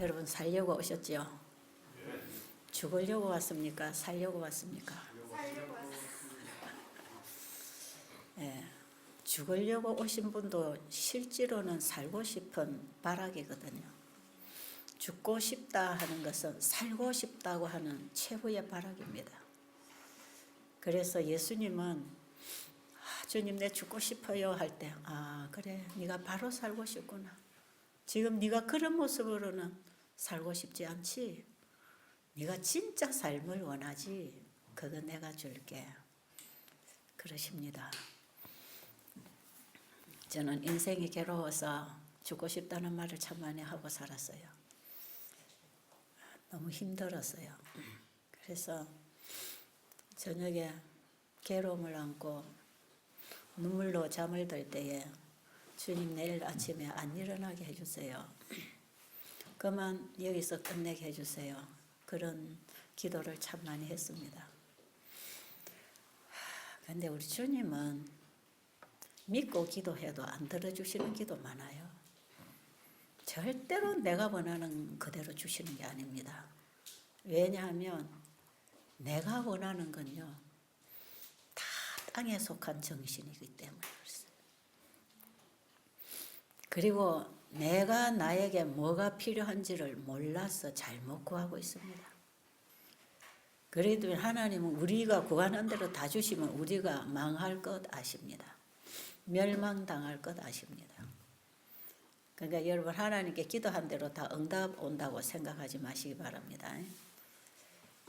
여러분 살려고 오셨죠? 죽으려고 왔습니까? 살려고 왔습니까? 예, 죽으려고 오신 분도 실제로는 살고 싶은 바람이거든요. 죽고 싶다 하는 것은 살고 싶다고 하는 최후의 바람입니다. 그래서 예수님은 주님 내 죽고 싶어요 할 때 그래 네가 바로 살고 싶구나. 지금 네가 그런 모습으로는 살고 싶지 않지. 네가 진짜 삶을 원하지. 그거 내가 줄게. 그러십니다. 저는 인생이 괴로워서 죽고 싶다는 말을 참 많이 하고 살았어요. 너무 힘들었어요. 그래서 저녁에 괴로움을 안고 눈물로 잠을 들 때에 주님 내일 아침에 안 일어나게 해주세요. 그만 여기서 끝내게 해주세요. 그런 기도를 참 많이 했습니다. 근데 우리 주님은 믿고 기도해도 안 들어주시는 기도 많아요. 절대로 내가 원하는 그대로 주시는 게 아닙니다. 왜냐하면 내가 원하는 건요, 다 땅에 속한 정신이기 때문에 그랬어요. 그리고 내가 나에게 뭐가 필요한지를 몰라서 잘못 구하고 있습니다. 그래도 하나님은 우리가 구하는 대로 다 주시면 우리가 망할 것 아십니다. 멸망당할 것 아십니다. 그러니까 여러분 하나님께 기도한 대로 다 응답 온다고 생각하지 마시기 바랍니다.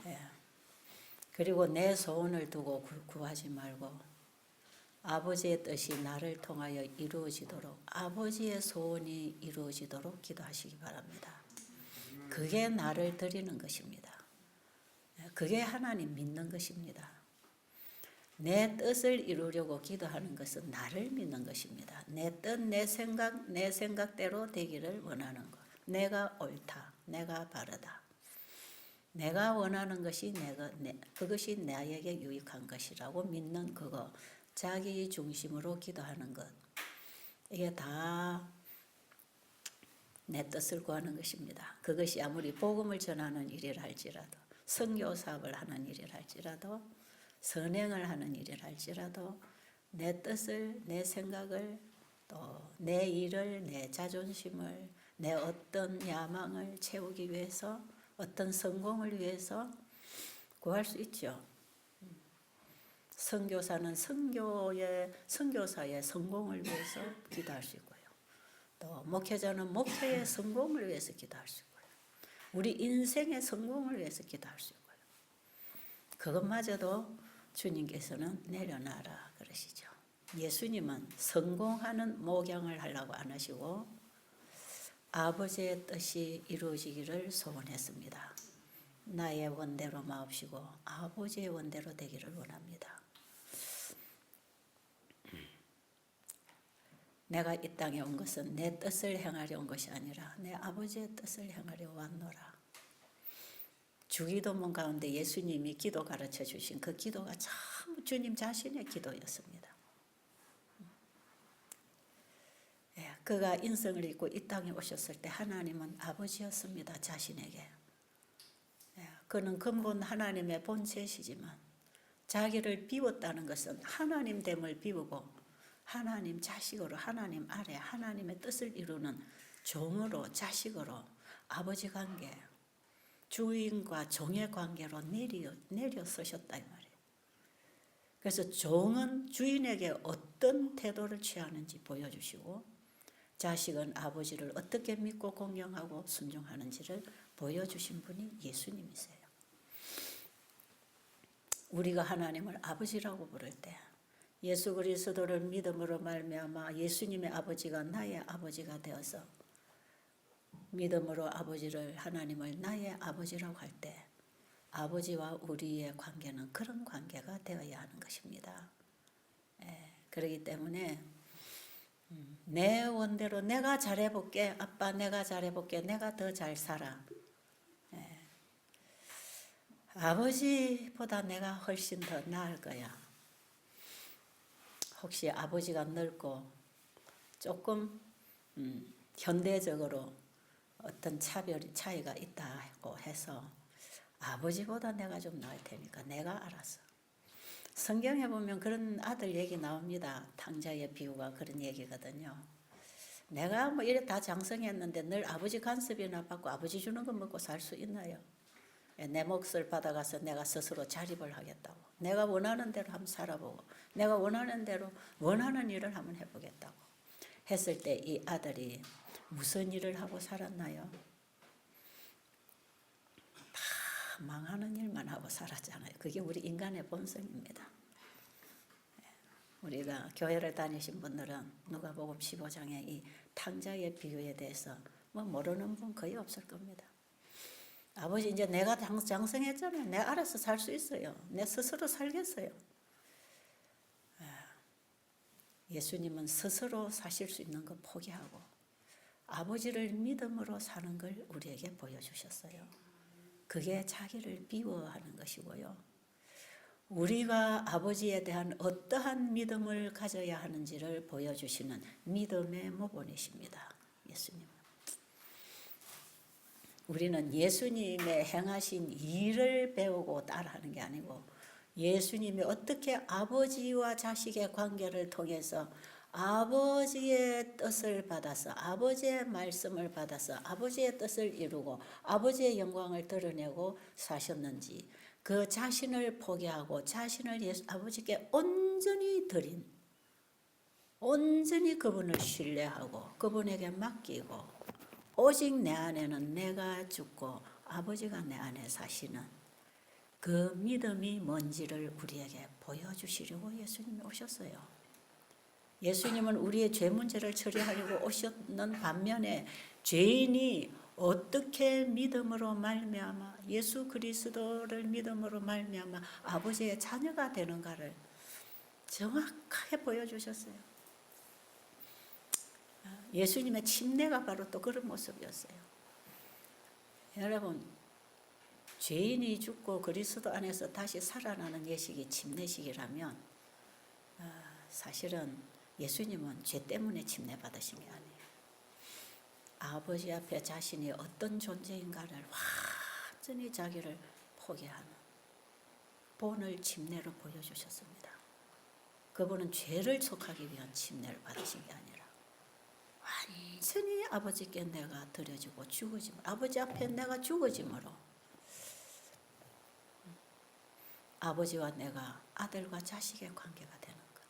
예. 그리고 내 소원을 두고 구하지 말고 아버지의 뜻이 나를 통하여 이루어지도록, 아버지의 소원이 이루어지도록 기도하시기 바랍니다. 그게 나를 드리는 것입니다. 그게 하나님 믿는 것입니다. 내 뜻을 이루려고 기도하는 것은 나를 믿는 것입니다. 내 뜻, 내 생각대로 되기를 원하는 것. 내가 옳다, 내가 바르다. 내가 원하는 것이 그것이 나에게 유익한 것이라고 믿는 그거. 자기 중심으로 기도하는 것. 이게 다 내 뜻을 구하는 것입니다. 그것이 아무리 복음을 전하는 일이라 할지라도, 선교 사업을 하는 일이라 할지라도, 선행을 하는 일이라 할지라도 내 뜻을, 내 생각을, 또 내 일을, 내 자존심을, 내 어떤 야망을 채우기 위해서, 어떤 성공을 위해서 구할 수 있죠. 선교사는 선교사의 성공을 위해서 기도할 수 있고요. 또 목회자는 목회의 성공을 위해서 기도할 수 있고요. 우리 인생의 성공을 위해서 기도할 수 있고요. 그것마저도 주님께서는 내려놔라 그러시죠. 예수님은 성공하는 목양을 하려고 안 하시고 아버지의 뜻이 이루어지기를 소원했습니다. 나의 원대로 마옵시고 아버지의 원대로 되기를 원합니다. 내가 이 땅에 온 것은 내 뜻을 행하려 온 것이 아니라 내 아버지의 뜻을 행하려 왔노라. 주기도문 가운데 예수님이 기도 가르쳐 주신 그 기도가 참 주님 자신의 기도였습니다. 그가 인성을 입고 이 땅에 오셨을 때 하나님은 아버지였습니다. 자신에게. 그는 근본 하나님의 본체시지만 자기를 비웠다는 것은 하나님됨을 비우고 하나님 자식으로 하나님 아래 하나님의 뜻을 이루는 종으로 자식으로 아버지 관계, 주인과 종의 관계로 내려 서셨다 이 말이에요. 그래서 종은 주인에게 어떤 태도를 취하는지 보여주시고 자식은 아버지를 어떻게 믿고 공경하고 순종하는지를 보여주신 분이 예수님이세요. 우리가 하나님을 아버지라고 부를 때 예수 그리스도를 믿음으로 말미암아 예수님의 아버지가 나의 아버지가 되어서 믿음으로 아버지를 하나님을 나의 아버지라고 할 때 아버지와 우리의 관계는 그런 관계가 되어야 하는 것입니다. 그렇기 때문에 내 원대로 내가 잘해볼게. 아빠 내가 잘해볼게. 내가 더 잘 살아. 아버지보다 내가 훨씬 더 나을 거야. 혹시 아버지가 넓고 조금 현대적으로 어떤 차이가 있다고 해서 아버지보다 내가 좀 나을 테니까 내가 알아서. 성경에 보면 그런 아들 얘기 나옵니다. 탕자의 비유가 그런 얘기거든요. 내가 뭐 이래 다 장성했는데 늘 아버지 간섭이나 받고 아버지 주는 거 먹고 살 수 있나요? 내 몫을 받아가서 내가 스스로 자립을 하겠다고. 내가 원하는 대로 한번 살아보고 내가 원하는 대로 원하는 일을 한번 해보겠다고 했을 때 이 아들이 무슨 일을 하고 살았나요? 다 망하는 일만 하고 살았잖아요. 그게 우리 인간의 본성입니다. 우리가 교회를 다니신 분들은 누가복음 15장의 이 탕자의 비유에 대해서 뭐 모르는 분 거의 없을 겁니다. 아버지 이제 내가 장성했잖아요. 내가 알아서 살 수 있어요. 내 스스로 살겠어요. 예수님은 스스로 사실 수 있는 거 포기하고 아버지를 믿음으로 사는 걸 우리에게 보여주셨어요. 그게 자기를 비워하는 것이고요. 우리가 아버지에 대한 어떠한 믿음을 가져야 하는지를 보여주시는 믿음의 모본이십니다. 예수님은. 우리는 예수님의 행하신 일을 배우고 따라하는 게 아니고 예수님이 어떻게 아버지와 자식의 관계를 통해서 아버지의 뜻을 받아서 아버지의 말씀을 받아서 아버지의 뜻을 이루고 아버지의 영광을 드러내고 사셨는지 그 자신을 포기하고 자신을 아버지께 온전히 드린 온전히 그분을 신뢰하고 그분에게 맡기고 오직 내 안에는 내가 죽고 아버지가 내 안에 사시는 그 믿음이 뭔지를 우리에게 보여주시려고 예수님이 오셨어요. 예수님은 우리의 죄 문제를 처리하려고 오셨는 반면에 죄인이 어떻게 믿음으로 말미암아 예수 그리스도를 믿음으로 말미암아 아버지의 자녀가 되는가를 정확하게 보여주셨어요. 예수님의 침례가 바로 또 그런 모습이었어요. 여러분, 죄인이 죽고 그리스도 안에서 다시 살아나는 예식이 침례식이라면 사실은 예수님은 죄 때문에 침례받으신 게 아니에요. 아버지 앞에 자신이 어떤 존재인가를 완전히 자기를 포기하는 본을 침례로 보여주셨습니다. 그분은 죄를 속하기 위한 침례를 받으신 게 아니라 완전히 아버지께 내가 드려지고 죽어짐으로 아버지 앞에 내가 죽어짐으로 아버지와 내가 아들과 자식의 관계가 되는 것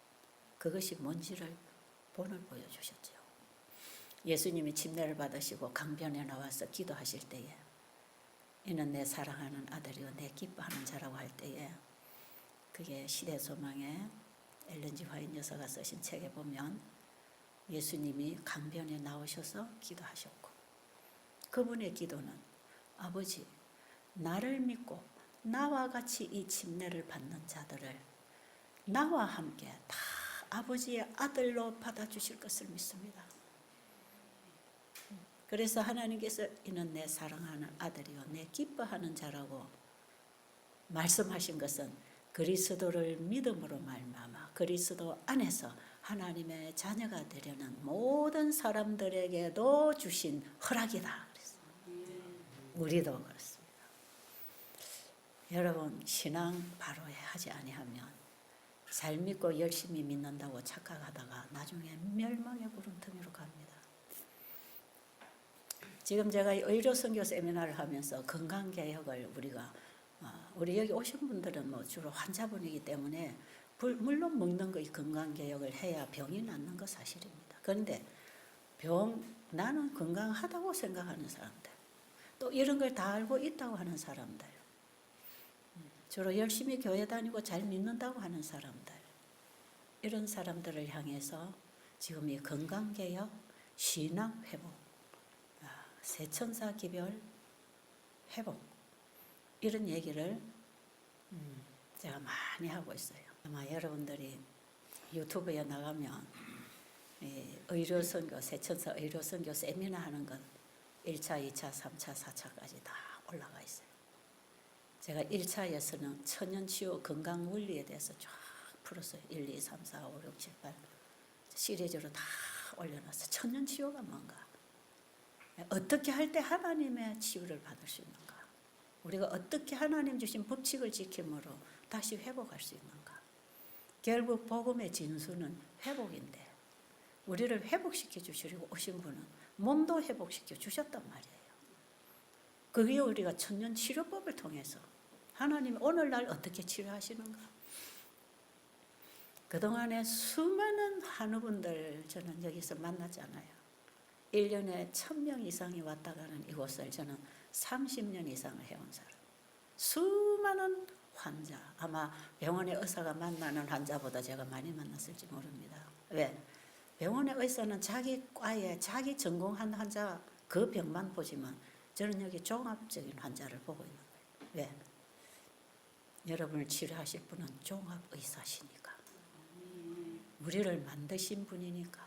그것이 뭔지를 본을 보여주셨죠. 예수님이 침례를 받으시고 강변에 나와서 기도하실 때에 이는 내 사랑하는 아들이요 내 기뻐하는 자라고 할 때에 그게 시대소망의 엘렌 G 화이트 여사가 쓰신 책에 보면 예수님이 강변에 나오셔서 기도하셨고 그분의 기도는 아버지 나를 믿고 나와 같이 이 침례를 받는 자들을 나와 함께 다 아버지의 아들로 받아주실 것을 믿습니다. 그래서 하나님께서 이는 내 사랑하는 아들이요 내 기뻐하는 자라고 말씀하신 것은 그리스도를 믿음으로 말미암아 그리스도 안에서 하나님의 자녀가 되려는 모든 사람들에게도 주신 허락이다. 우리도 그렇습니다. 여러분 신앙 바로 하지 아니하면 잘 믿고 열심히 믿는다고 착각하다가 나중에 멸망의 구름텅이로 갑니다. 지금 제가 의료 선교 세미나를 하면서 건강개혁을 우리 여기 오신 분들은 뭐 주로 환자분이기 때문에 물론 먹는 거 건강개혁을 해야 병이 낫는 거 사실입니다. 그런데 나는 건강하다고 생각하는 사람들 또 이런 걸 다 알고 있다고 하는 사람들 주로 열심히 교회 다니고 잘 믿는다고 하는 사람들 이런 사람들을 향해서 지금 이 건강개혁, 신앙회복, 새천사 기별 회복 이런 얘기를 제가 많이 하고 있어요. 아마 여러분들이 유튜브에 나가면 의료선교, 새천사 의료선교 세미나 하는 건 1차, 2차, 3차, 4차까지 다 올라가 있어요. 제가 1차에서는 천연치유 건강원리에 대해서 쫙 풀었어요. 1, 2, 3, 4, 5, 6, 7, 8 시리즈로 다 올려놨어요. 천연치유가 뭔가. 어떻게 할 때 하나님의 치유를 받을 수 있는가? 우리가 어떻게 하나님 주신 법칙을 지킴으로 다시 회복할 수 있는가? 결국 복음의 진수는 회복인데 우리를 회복시켜 주시려고 오신 분은 몸도 회복시켜 주셨단 말이에요. 그게 우리가 천년 치료법을 통해서 하나님 오늘날 어떻게 치료하시는가? 그동안에 수많은 한우분들 저는 여기서 만났잖아요. 1년에 1000명 이상이 왔다 가는 이곳을 저는 30년 이상을 해온 사람. 수많은 환자, 아마 병원의 의사가 만나는 환자보다 제가 많이 만났을지 모릅니다. 왜? 병원의 의사는 자기 과에 자기 전공한 환자 그 병만 보지만 저는 여기 종합적인 환자를 보고 있는 거예요. 왜? 여러분을 치료하실 분은 종합의사시니까. 우리를 만드신 분이니까.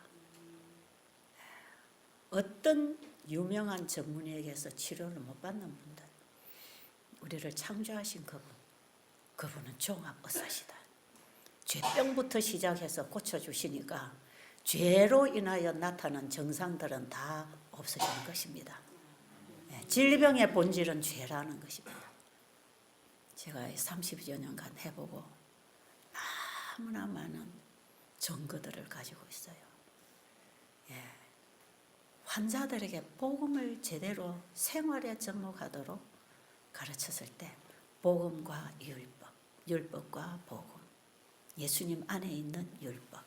어떤 유명한 전문의에게서 치료를 못 받는 분들, 우리를 창조하신 그분은 종합의사시다. 죄병부터 시작해서 고쳐주시니까 죄로 인하여 나타난 증상들은 다 없어지는 것입니다. 질병의 본질은 죄라는 것입니다. 제가 30여 년간 해보고 너무나 많은 증거들을 가지고 있어요. 환자들에게 복음을 제대로 생활에 접목하도록 가르쳤을 때 복음과 율법, 율법과 복음, 예수님 안에 있는 율법,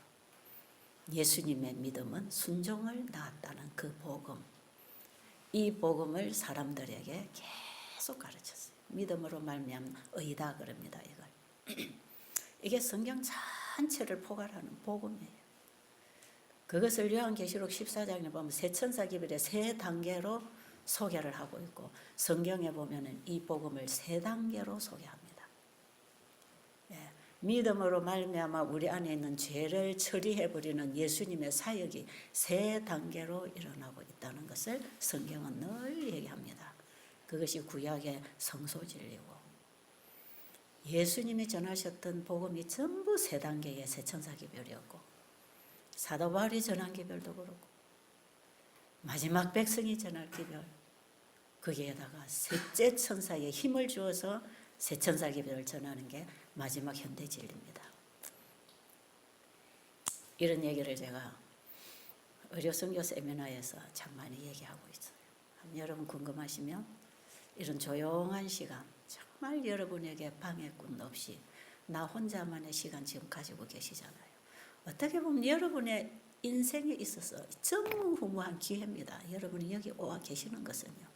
예수님의 믿음은 순종을 낳았다는 그 복음, 이 복음을 사람들에게 계속 가르쳤어요. 믿음으로 말미암아 의다 그럽니다. 이걸 이게 성경 전체를 포괄하는 복음이에요. 그것을 요한계시록 14장에 보면 세 천사 기별의 세 단계로 소개를 하고 있고 성경에 보면은 이 복음을 세 단계로 소개합니다. 믿음으로 말미암아 우리 안에 있는 죄를 처리해 버리는 예수님의 사역이 세 단계로 일어나고 있다는 것을 성경은 늘 얘기합니다. 그것이 구약의 성소 진리고 예수님이 전하셨던 복음이 전부 세 단계의 세 천사 기별이었고 사도 바울이 전한 기별도 그렇고 마지막 백성이 전할 기별 거기에다가 셋째 천사의 힘을 주어서 세 천사 기별을 전하는 게 마지막 현대 진리입니다. 이런 얘기를 제가 의료선교 세미나에서 참 많이 얘기하고 있어요. 여러분 궁금하시면 이런 조용한 시간 정말 여러분에게 방해꾼 없이 나 혼자만의 시간 지금 가지고 계시잖아요. 어떻게 보면 여러분의 인생에 있어서 전무후무한 기회입니다. 여러분이 여기 와 계시는 것은요.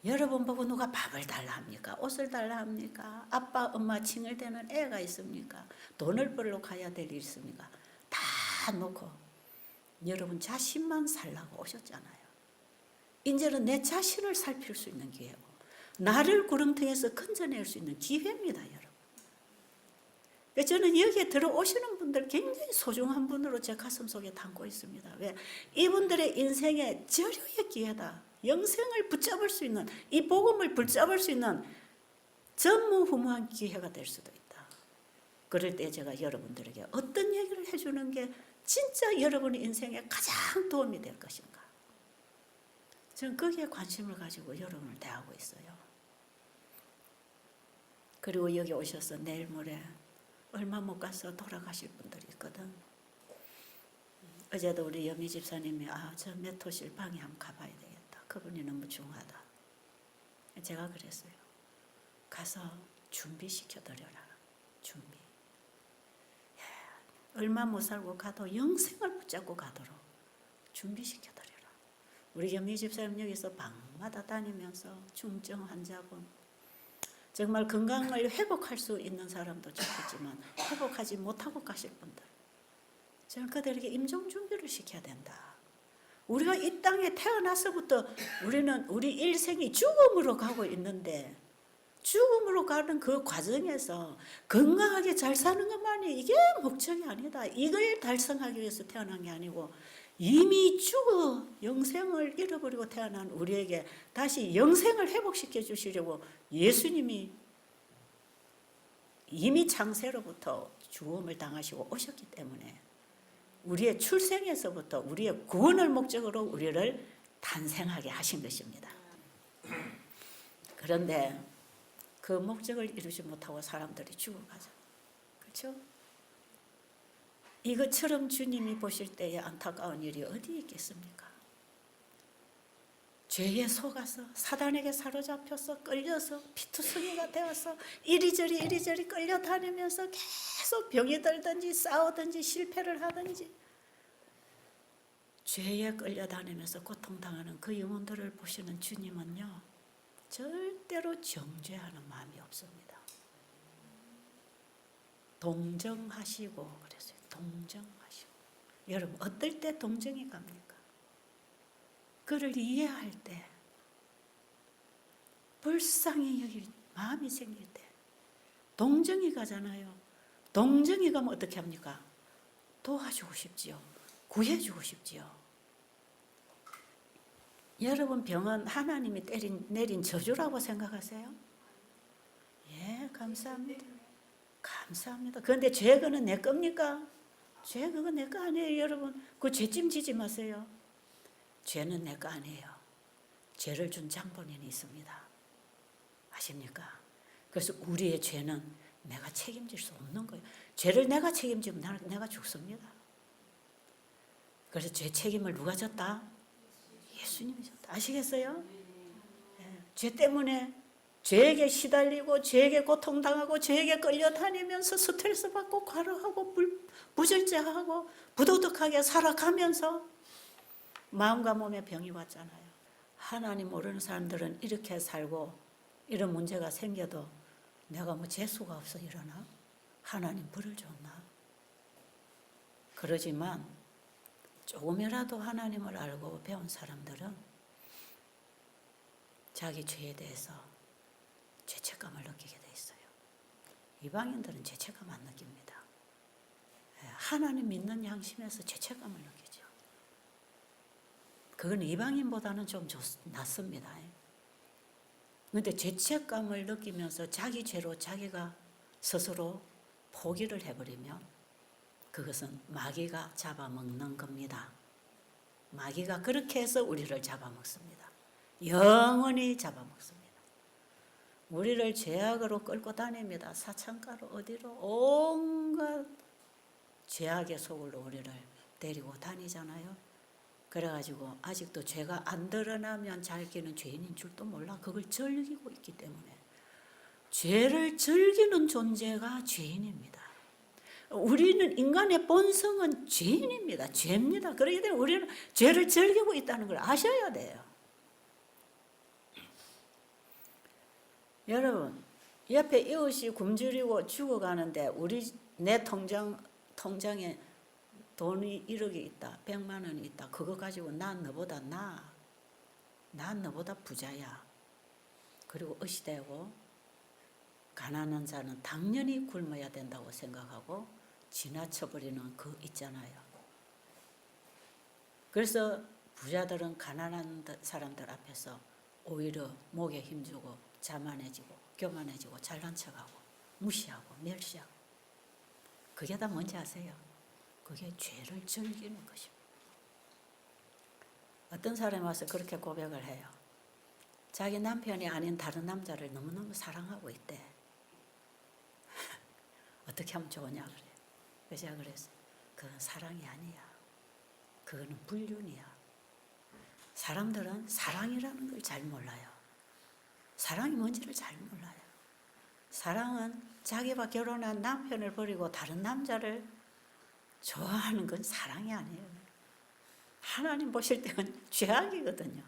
여러분 보고 누가 밥을 달라 합니까? 옷을 달라 합니까? 아빠, 엄마 칭얼대는 애가 있습니까? 돈을 벌러 가야 될 일 있습니까? 다 놓고 여러분 자신만 살라고 오셨잖아요. 이제는 내 자신을 살필 수 있는 기회고 나를 구렁텅이에서 건져낼 수 있는 기회입니다. 여러분. 저는 여기에 들어오시는 분들 굉장히 소중한 분으로 제 가슴속에 담고 있습니다. 왜? 이분들의 인생의 절호의 기회다. 영생을 붙잡을 수 있는 이 복음을 붙잡을 수 있는 전무후무한 기회가 될 수도 있다. 그럴 때 제가 여러분들에게 어떤 얘기를 해주는 게 진짜 여러분의 인생에 가장 도움이 될 것인가. 저는 거기에 관심을 가지고 여러분을 대하고 있어요. 그리고 여기 오셔서 내일 모레 얼마 못 가서 돌아가실 분들이 있거든. 어제도 우리 여미 집사님이 저 메토실 방에 한번 가봐야 되겠다. 그분이 너무 중하다. 제가 그랬어요. 가서 준비시켜드려라. 준비. 얼마 못 살고 가도 영생을 붙잡고 가도록 준비시켜드려라. 우리 여미 집사님 여기서 방마다 다니면서 중증 환자분 정말 건강을 회복할 수 있는 사람도 좋겠지만 회복하지 못하고 가실 분들 저는 그들에게 임종 준비를 시켜야 된다. 우리가 이 땅에 태어나서부터 우리는 우리 일생이 죽음으로 가고 있는데 죽음으로 가는 그 과정에서 건강하게 잘 사는 것만이 이게 목적이 아니다. 이걸 달성하기 위해서 태어난 게 아니고 이미 죽어 영생을 잃어버리고 태어난 우리에게 다시 영생을 회복시켜 주시려고 예수님이 이미 창세로부터 죽음을 당하시고 오셨기 때문에 우리의 출생에서부터 우리의 구원을 목적으로 우리를 탄생하게 하신 것입니다. 그런데 그 목적을 이루지 못하고 사람들이 죽어가죠. 그렇죠? 이것처럼 주님이 보실 때에 안타까운 일이 어디 있겠습니까? 죄에 속아서 사단에게 사로잡혀서 끌려서 피투성이가 되어서 이리저리 끌려다니면서 계속 병이 들든지 싸우든지 실패를 하든지 죄에 끌려다니면서 고통당하는 그 영혼들을 보시는 주님은요, 절대로 정죄하는 마음이 없습니다. 동정하시고 그랬어요. 동정하시고. 여러분 어떨 때 동정이 갑니까? 그를 이해할 때, 불쌍히 여길 마음이 생길 때 동정이 가잖아요. 동정이 가면 어떻게 합니까? 도와주고 싶지요. 구해주고 싶지요. 여러분 병은 하나님이 내린 저주라고 생각하세요? 예, 감사합니다. 감사합니다. 그런데 죄는 내 겁니까? 죄 그거 내 거 아니에요, 여러분. 그 죄짐 지지 마세요. 죄는 내 거 아니에요. 죄를 준 장본인이 있습니다. 아십니까? 그래서 우리의 죄는 내가 책임질 수 없는 거예요. 죄를 내가 책임지면 내가 죽습니다. 그래서 죄 책임을 누가 졌다? 예수님이 졌다. 아시겠어요? 네. 죄 때문에 죄에게 시달리고 죄에게 고통당하고 죄에게 끌려다니면서 스트레스 받고 과로하고 부절제하고 부도덕하게 살아가면서 마음과 몸에 병이 왔잖아요. 하나님 모르는 사람들은 이렇게 살고 이런 문제가 생겨도 내가 뭐 재수가 없어 이러나? 하나님 벌을 줬나? 그러지만 조금이라도 하나님을 알고 배운 사람들은 자기 죄에 대해서 죄책감을 느끼게 돼 있어요. 이방인들은 죄책감 안 느낍니다. 하나님 믿는 양심에서 죄책감을 느끼죠. 그건 이방인보다는 좀 낫습니다. 그런데 죄책감을 느끼면서 자기 죄로 자기가 스스로 포기를 해버리면 그것은 마귀가 잡아먹는 겁니다. 마귀가 그렇게 해서 우리를 잡아먹습니다. 영원히 잡아먹습니다. 우리를 죄악으로 끌고 다닙니다. 사창가로 어디로 온갖 죄악의 속으로 우리를 데리고 다니잖아요. 그래가지고 아직도 죄가 안 드러나면 자기는 죄인인 줄도 몰라. 그걸 즐기고 있기 때문에 죄를 즐기는 존재가 죄인입니다. 우리는 인간의 본성은 죄인입니다. 죄입니다. 그렇기 때문에 우리는 죄를 즐기고 있다는 걸 아셔야 돼요. 여러분, 옆에 이웃이 굶주리고 죽어가는데 내 통장에 돈이 1억이 있다, 100만 원이 있다. 그거 가지고 난 너보다 부자야. 그리고 의시되고 가난한 자는 당연히 굶어야 된다고 생각하고 지나쳐버리는 그 있잖아요. 그래서 부자들은 가난한 사람들 앞에서 오히려 목에 힘주고 자만해지고 교만해지고 잘난 척하고 무시하고 멸시하고. 그게 다 뭔지 아세요? 그게 죄를 즐기는 것입니다. 어떤 사람이 와서 그렇게 고백을 해요. 자기 남편이 아닌 다른 남자를 너무너무 사랑하고 있대. 어떻게 하면 좋으냐 그래요. 그래서 제가 그랬어요. 그건 사랑이 아니야. 그거는 불륜이야. 사람들은 사랑이라는 걸 잘 몰라요. 사랑이 뭔지를 잘 몰라요. 사랑은 자기와 결혼한 남편을 버리고 다른 남자를 좋아하는 건 사랑이 아니에요. 하나님 보실 때는 죄악이거든요.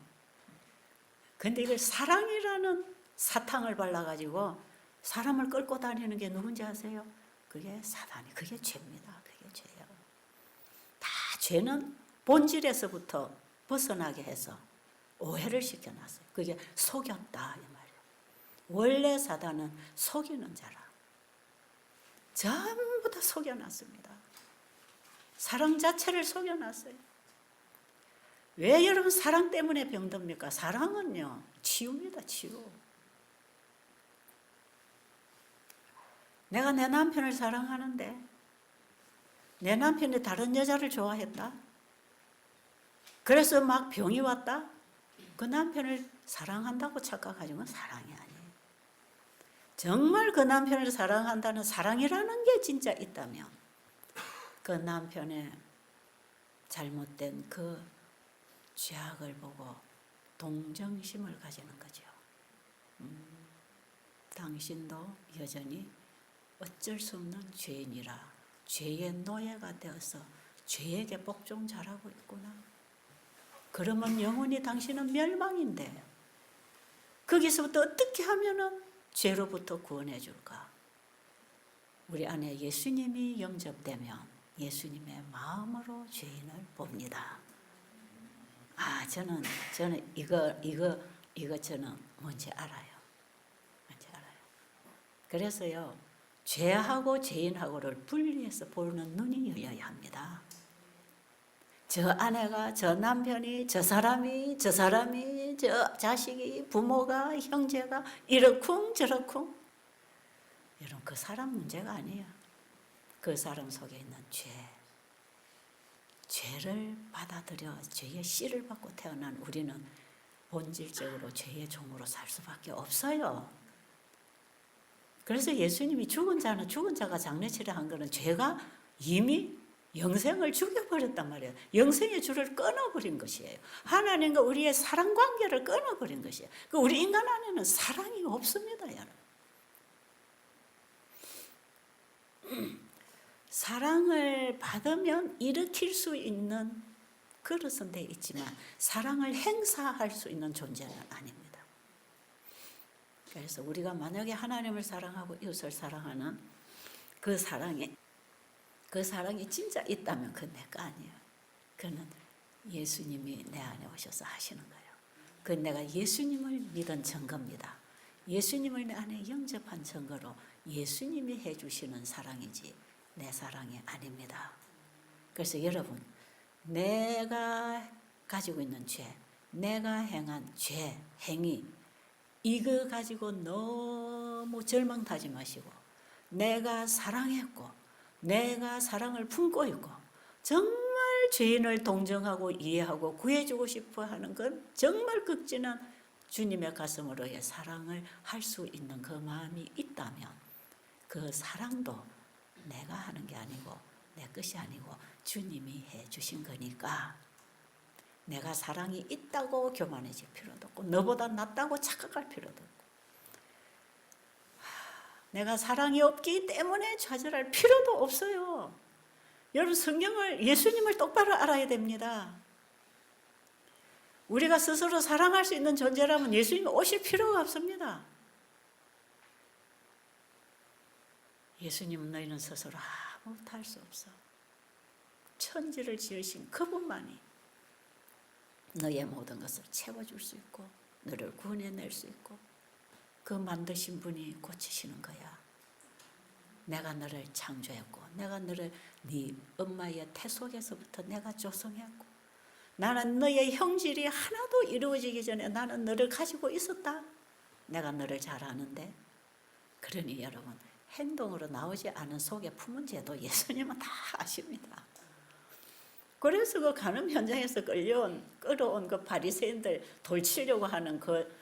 근데 이걸 사랑이라는 사탕을 발라가지고 사람을 끌고 다니는 게 누군지 아세요? 그게 사단이, 그게 죄입니다. 그게 죄예요. 다 죄는 본질에서부터 벗어나게 해서 오해를 시켜놨어요. 그게 속였다 이 말이에요. 원래 사단은 속이는 자라. 전부 다 속여놨습니다. 사랑 자체를 속여놨어요. 왜 여러분 사랑 때문에 병듭니까? 사랑은요 치유입니다. 치유. 내가 내 남편을 사랑하는데 내 남편이 다른 여자를 좋아했다. 그래서 막 병이 왔다. 그 남편을 사랑한다고 착각하는 건 사랑이 아니에요. 정말 그 남편을 사랑한다는 사랑이라는 게 진짜 있다면 그 남편의 잘못된 그 죄악을 보고 동정심을 가지는 거죠. 당신도 여전히 어쩔 수 없는 죄인이라 죄의 노예가 되어서 죄에게 복종잘하고 있구나. 그러면 영원히 당신은 멸망인데 거기서부터 어떻게 하면은 죄로부터 구원해 줄까? 우리 안에 예수님이 영접되면 예수님의 마음으로 죄인을 봅니다. 저는 이거 저는 뭔지 알아요. 그래서요, 죄하고 죄인하고를 분리해서 보는 눈이 열려야 합니다. 저 아내가, 저 남편이, 저 사람이, 저 자식이, 부모가, 형제가 이러쿵 저러쿵. 여러분, 그 사람 문제가 아니에요. 그 사람 속에 있는 죄를 받아들여 죄의 씨를 받고 태어난 우리는 본질적으로 죄의 종으로 살 수밖에 없어요. 그래서 예수님이 죽은 자가 장례치를 한 거는 죄가 이미 영생을 죽여버렸단 말이에요. 영생의 줄을 끊어버린 것이에요. 하나님과 우리의 사랑 관계를 끊어버린 것이에요. 우리 인간 안에는 사랑이 없습니다, 여러분. 사랑을 받으면 일으킬 수 있는 그릇은 돼 있지만 사랑을 행사할 수 있는 존재는 아닙니다. 그래서 우리가 만약에 하나님을 사랑하고 이웃을 사랑하는 그 사랑이 진짜 있다면 그건 내 거 아니에요. 그는 예수님이 내 안에 오셔서 하시는 거예요. 그건 내가 예수님을 믿은 증거입니다. 예수님을 내 안에 영접한 증거로 예수님이 해주시는 사랑이지 내 사랑이 아닙니다. 그래서 여러분, 내가 가지고 있는 죄, 내가 행한 죄, 행위, 이거 가지고 너무 절망하지 마시고 내가 사랑했고 내가 사랑을 품고 있고 정말 죄인을 동정하고 이해하고 구해주고 싶어 하는 건 정말 극진한 주님의 가슴으로의 사랑을 할 수 있는 그 마음이 있다면 그 사랑도 내가 하는 게 아니고 내 것이 아니고 주님이 해주신 거니까 내가 사랑이 있다고 교만해질 필요도 없고 너보다 낫다고 착각할 필요도 없고 내가 사랑이 없기 때문에 좌절할 필요도 없어요. 여러분, 성경을, 예수님을 똑바로 알아야 됩니다. 우리가 스스로 사랑할 수 있는 존재라면 예수님이 오실 필요가 없습니다. 예수님은 너희는 스스로 아무것도 할 수 없어. 천지를 지으신 그분만이 너의 모든 것을 채워줄 수 있고 너를 구원해낼 수 있고 그 만드신 분이 고치시는 거야. 내가 너를 창조했고 내가 너를 네 엄마의 태 속에서부터 내가 조성했고 나는 너의 형질이 하나도 이루어지기 전에 나는 너를 가지고 있었다. 내가 너를 잘 아는데. 그러니 여러분, 행동으로 나오지 않은 속에 품은 죄도 예수님은 다 아십니다. 그래서 그 간음 현장에서 끌어온 그 바리새인들 돌치려고 하는 그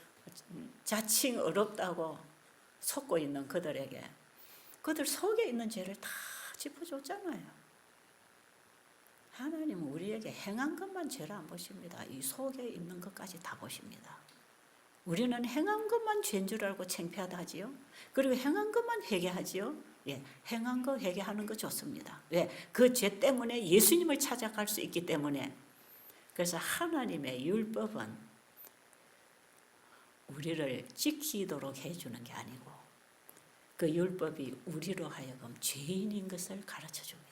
자칭 어렵다고 속고 있는 그들에게 그들 속에 있는 죄를 다 짚어줬잖아요. 하나님은 우리에게 행한 것만 죄를 안 보십니다. 이 속에 있는 것까지 다 보십니다. 우리는 행한 것만 죄인 줄 알고 창피하다 하지요. 그리고 행한 것만 회개하지요. 예, 행한 거 회개하는 거 좋습니다. 왜? 그 죄 때문에 예수님을 찾아갈 수 있기 때문에. 그래서 하나님의 율법은 우리를 지키도록 해주는 게 아니고 그 율법이 우리로 하여금 죄인인 것을 가르쳐 줍니다.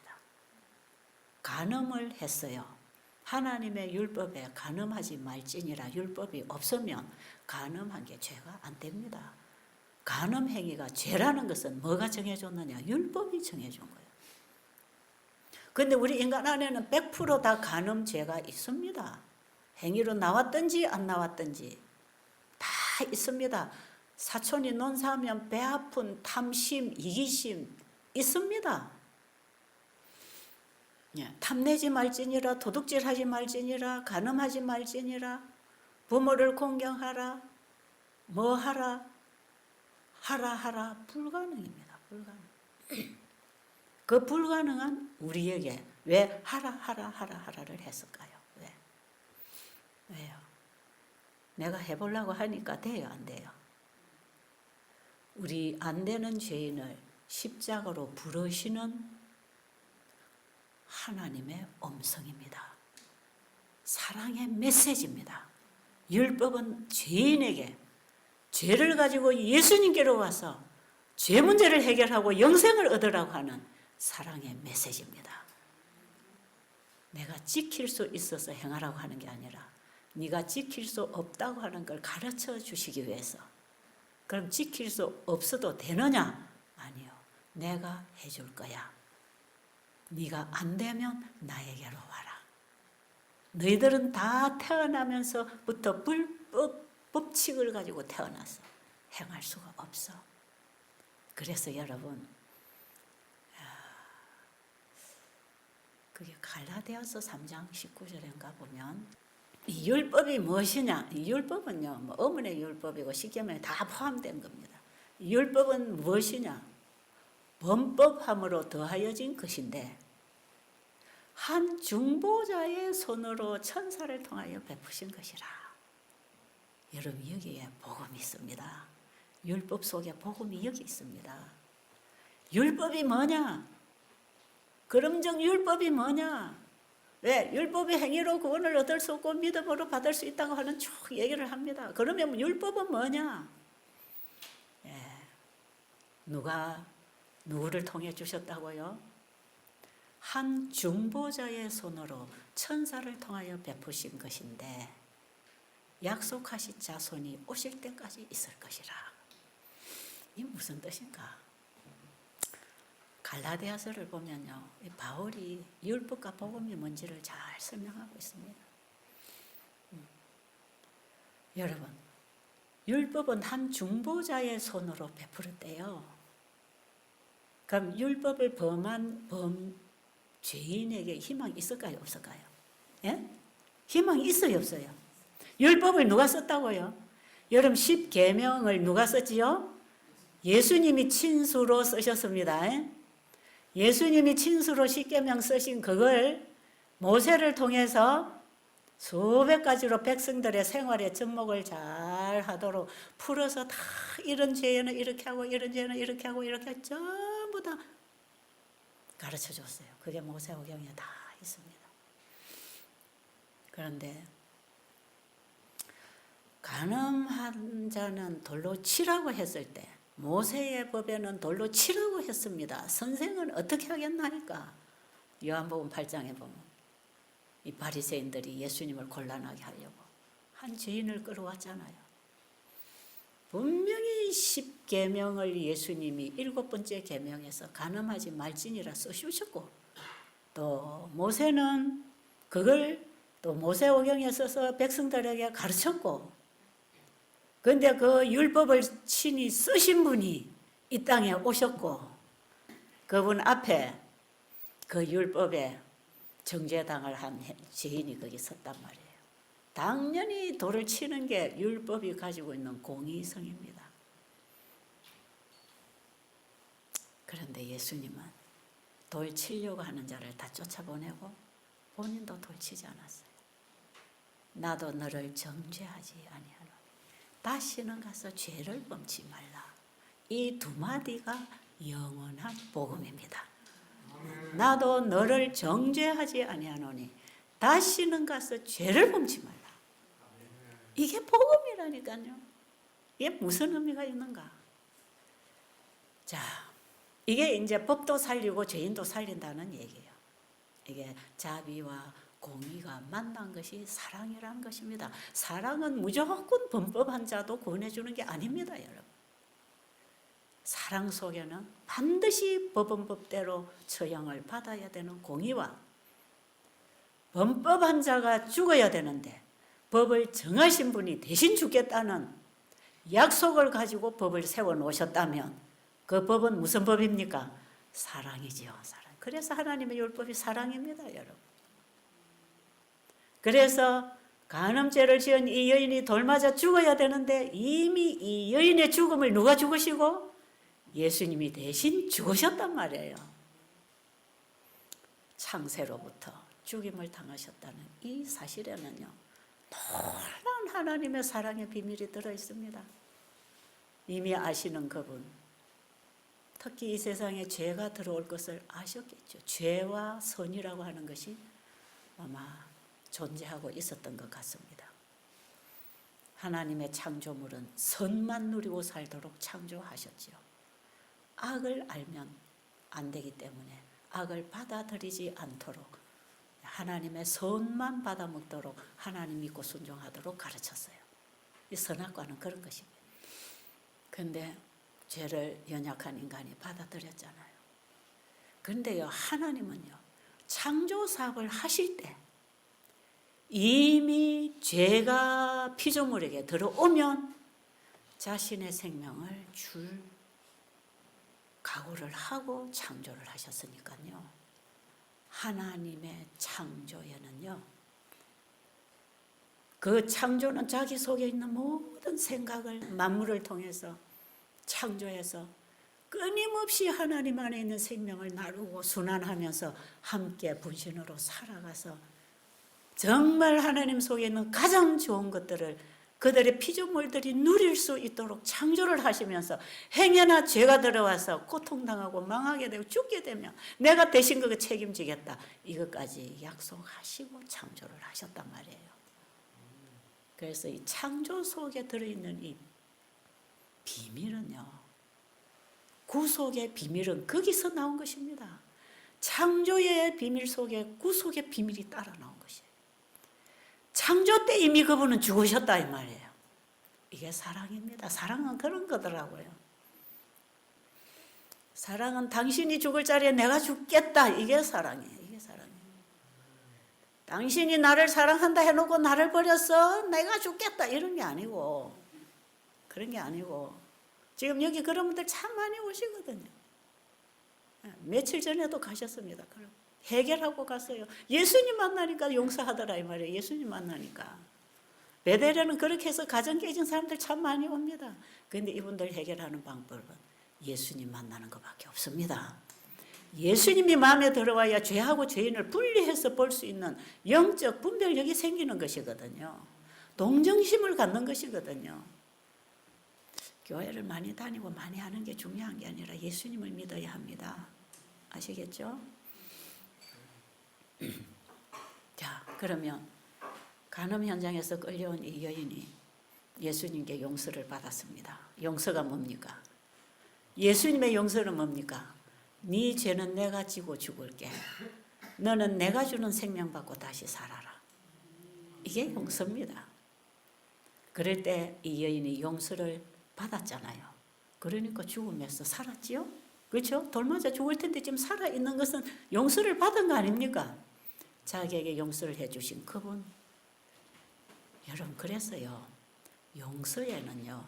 간음을 했어요. 하나님의 율법에 간음하지 말지니라 율법이 없으면 간음한 게 죄가 안 됩니다. 간음 행위가 죄라는 것은 뭐가 정해줬느냐? 율법이 정해준 거예요. 그런데 우리 인간 안에는 100% 간음 죄가 있습니다. 행위로 나왔든지 안 나왔든지 다 있습니다. 사촌이 논사하면 배 아픈 탐심, 이기심 있습니다. 탐내지 말지니라, 도둑질하지 말지니라, 간음하지 말지니라, 부모를 공경하라, 뭐 하라, 하라 불가능입니다. 불가능. 그 불가능한 우리에게 왜 하라를 했을까요? 왜요? 내가 해보려고 하니까 돼요, 안 돼요? 우리 안 되는 죄인을 십자가로 부르시는 하나님의 음성입니다. 사랑의 메시지입니다. 율법은 죄인에게 죄를 가지고 예수님께로 와서 죄 문제를 해결하고 영생을 얻으라고 하는 사랑의 메시지입니다. 내가 지킬 수 있어서 행하라고 하는 게 아니라 네가 지킬 수 없다고 하는 걸 가르쳐 주시기 위해서. 그럼 지킬 수 없어도 되느냐? 아니요. 내가 해줄 거야. 네가 안 되면 나에게로 와라. 너희들은 다 태어나면서부터 법칙을 가지고 태어났어. 행할 수가 없어. 그래서 여러분, 그게 갈라디아서 3장 19절인가 보면 이 율법이 무엇이냐? 이 율법은요, 뭐 어머니의 율법이고 십계명이 다 포함된 겁니다. 이 율법은 무엇이냐? 범법함으로 더하여진 것인데 한 중보자의 손으로 천사를 통하여 베푸신 것이라. 여러분, 여기에 복음이 있습니다. 율법 속에 복음이 여기 있습니다. 율법이 뭐냐? 그럼정 율법이 뭐냐? 왜? 율법의 행위로 구원을 얻을 수 없고 믿음으로 받을 수 있다고 하는 쭉 얘기를 합니다. 그러면 율법은 뭐냐? 누가 누구를 통해 주셨다고요? 한 중보자의 손으로 천사를 통하여 베푸신 것인데 약속하신 자손이 오실 때까지 있을 것이라. 이 무슨 뜻인가? 갈라디아서를 보면요, 바울이 율법과 복음이 뭔지를 잘 설명하고 있습니다. 여러분, 율법은 한 중보자의 손으로 베풀었대요. 그럼 율법을 범한 죄인에게 희망이 있을까요, 없을까요? 예? 희망이 있어요, 없어요? 율법을 누가 썼다고요? 여러분, 10계명을 누가 썼지요? 예수님이 친수로 쓰셨습니다. 예수님이 친수로 10계명 쓰신 그걸 모세를 통해서 수백 가지로 백성들의 생활에 접목을 잘 하도록 풀어서 다 이런 죄는 이렇게 하고 이런 죄는 이렇게 하고 이렇게 전부 다 가르쳐 줬어요. 그게 모세오경에 다 있습니다. 그런데 간음한 자는 돌로 치라고 했을 때 모세의 법에는 돌로 치라고 했습니다. 선생은 어떻게 하겠나니까? 요한복음 8장에 보면 이 바리새인들이 예수님을 곤란하게 하려고 한 죄인을 끌어왔잖아요. 분명히 10계명을 예수님이 7번째 계명에서 간음하지 말지니라 쓰셨고, 또 모세는 그걸 또 모세오경에 써서 백성들에게 가르쳤고, 그런데 그 율법을 친히 쓰신 분이 이 땅에 오셨고, 그분 앞에 그 율법에 정죄당을 한 죄인이 거기 섰단 말이에요. 당연히 돌을 치는 게 율법이 가지고 있는 공의성입니다. 그런데 예수님은 돌 치려고 하는 자를 다 쫓아보내고 본인도 돌 치지 않았어요. 나도 너를 정죄하지 아니하노니 다시는 가서 죄를 범치 말라. 이 두 마디가 영원한 복음입니다. 나도 너를 정죄하지 아니하노니 다시는 가서 죄를 범치 말라. 이게 복음이라니까요. 이게 무슨 의미가 있는가? 자, 이게 이제 법도 살리고 죄인도 살린다는 얘기예요. 이게 자비와 공의가 만난 것이 사랑이라는 것입니다. 사랑은 무조건 범법한 자도 구원해주는 게 아닙니다, 여러분. 사랑 속에는 반드시 법원법대로 처형을 받아야 되는 공의와 범법한 자가 죽어야 되는데 법을 정하신 분이 대신 죽겠다는 약속을 가지고 법을 세워놓으셨다면 그 법은 무슨 법입니까? 사랑이지요, 사랑. 그래서 하나님의 율법이 사랑입니다, 여러분. 그래서 간음죄를 지은 이 여인이 돌 맞아 죽어야 되는데 이미 이 여인의 죽음을 누가 죽으시고? 예수님이 대신 죽으셨단 말이에요. 창세로부터 죽임을 당하셨다는 이 사실에는요, 놀라운 하나님의 사랑의 비밀이 들어있습니다. 이미 아시는 그분, 특히 이 세상에 죄가 들어올 것을 아셨겠죠. 죄와 선이라고 하는 것이 아마 존재하고 있었던 것 같습니다. 하나님의 창조물은 선만 누리고 살도록 창조하셨지요. 악을 알면 안 되기 때문에 악을 받아들이지 않도록 하나님의 선만 받아먹도록 하나님 믿고 순종하도록 가르쳤어요. 이 선악과는 그런 것입니다. 그런데 죄를 연약한 인간이 받아들였잖아요. 그런데요, 하나님은요, 창조 사업을 하실 때 이미 죄가 피조물에게 들어오면 자신의 생명을 줄 각오를 하고 창조를 하셨으니까요. 하나님의 창조에는요, 그 창조는 자기 속에 있는 모든 생각을 만물을 통해서 창조해서 끊임없이 하나님 안에 있는 생명을 나누고 순환하면서 함께 분신으로 살아가서 정말 하나님 속에 있는 가장 좋은 것들을 그들의 피조물들이 누릴 수 있도록 창조를 하시면서 행여나 죄가 들어와서 고통당하고 망하게 되고 죽게 되면 내가 대신 그거 책임지겠다, 이것까지 약속하시고 창조를 하셨단 말이에요. 그래서 이 창조 속에 들어있는 이 비밀은요, 구속의 비밀은 거기서 나온 것입니다. 창조의 비밀 속에 구속의 비밀이 따라 나온 것이에요. 창조 때 이미 그분은 죽으셨다 이 말이에요. 이게 사랑입니다. 사랑은 그런 거더라고요. 사랑은 당신이 죽을 자리에 내가 죽겠다, 이게 사랑이에요. 이게 사랑이에요. 당신이 나를 사랑한다 해놓고 나를 버렸어, 내가 죽겠다, 이런 게 아니고, 그런 게 아니고, 지금 여기 그런 분들 참 많이 오시거든요. 며칠 전에도 가셨습니다. 그럼 해결하고 갔어요. 예수님 만나니까 용서하더라 이 말이에요. 예수님 만나니까. 베델에는 그렇게 해서 가정 깨진 사람들 참 많이 옵니다. 그런데 이분들 해결하는 방법은 예수님 만나는 것밖에 없습니다. 예수님이 마음에 들어와야 죄하고 죄인을 분리해서 볼 수 있는 영적 분별력이 생기는 것이거든요. 동정심을 갖는 것이거든요. 교회를 많이 다니고 많이 하는 게 중요한 게 아니라 예수님을 믿어야 합니다. 아시겠죠? 자, 그러면 간음 현장에서 끌려온 이 여인이 예수님께 용서를 받았습니다. 용서가 뭡니까? 예수님의 용서는 뭡니까? 네 죄는 내가 지고 죽을게. 너는 내가 주는 생명 받고 다시 살아라. 이게 용서입니다. 그럴 때 이 여인이 용서를 받았잖아요. 그러니까 죽음에서 살았지요? 그렇죠? 돌 맞아 죽을 텐데 지금 살아있는 것은 용서를 받은 거 아닙니까? 자기에게 용서를 해주신 그분. 여러분, 그래서요, 용서에는요,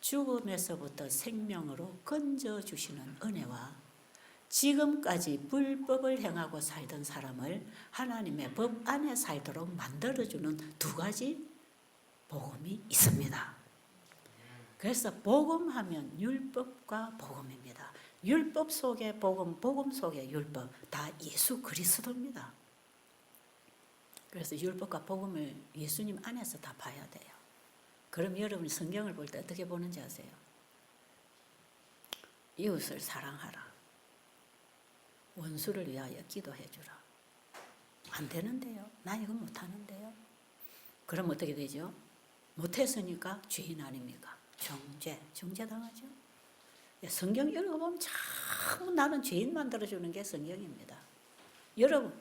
죽음에서부터 생명으로 건져주시는 은혜와 지금까지 불법을 행하고 살던 사람을 하나님의 법 안에 살도록 만들어주는 두 가지 복음이 있습니다. 그래서 복음하면 율법과 복음입니다. 율법 속에 복음, 복음 속에 율법, 다 예수 그리스도입니다. 그래서 율법과 복음을 예수님 안에서 다 봐야 돼요. 그럼 여러분이 성경을 볼 때 어떻게 보는지 아세요? 이웃을 사랑하라. 원수를 위하여 기도해 주라. 안 되는데요. 나 이거 못하는데요. 그럼 어떻게 되죠? 못했으니까 죄인 아닙니까? 정죄당하죠. 성경 읽어보면 참 나는 죄인 만들어주는 게 성경입니다. 여러분,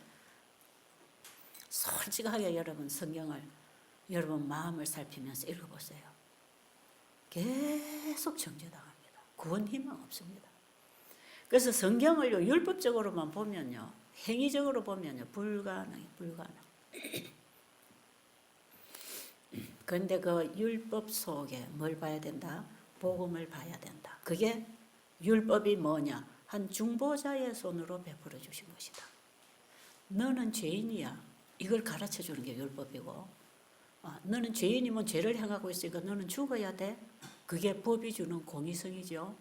솔직하게 여러분 성경을 여러분 마음을 살피면서 읽어보세요. 계속 정죄당합니다. 구원 희망 없습니다. 그래서 성경을 율법적으로만 보면요, 행위적으로 보면요, 불가능. 그런데 그 율법 속에 뭘 봐야 된다? 복음을 봐야 된다. 그게 율법이 뭐냐? 한 중보자의 손으로 베풀어 주신 것이다. 너는 죄인이야. 이걸 가르쳐 주는 게 율법이고, 너는 죄인이면 죄를 행하고 있으니까 너는 죽어야 돼. 그게 법이 주는 공의성이죠.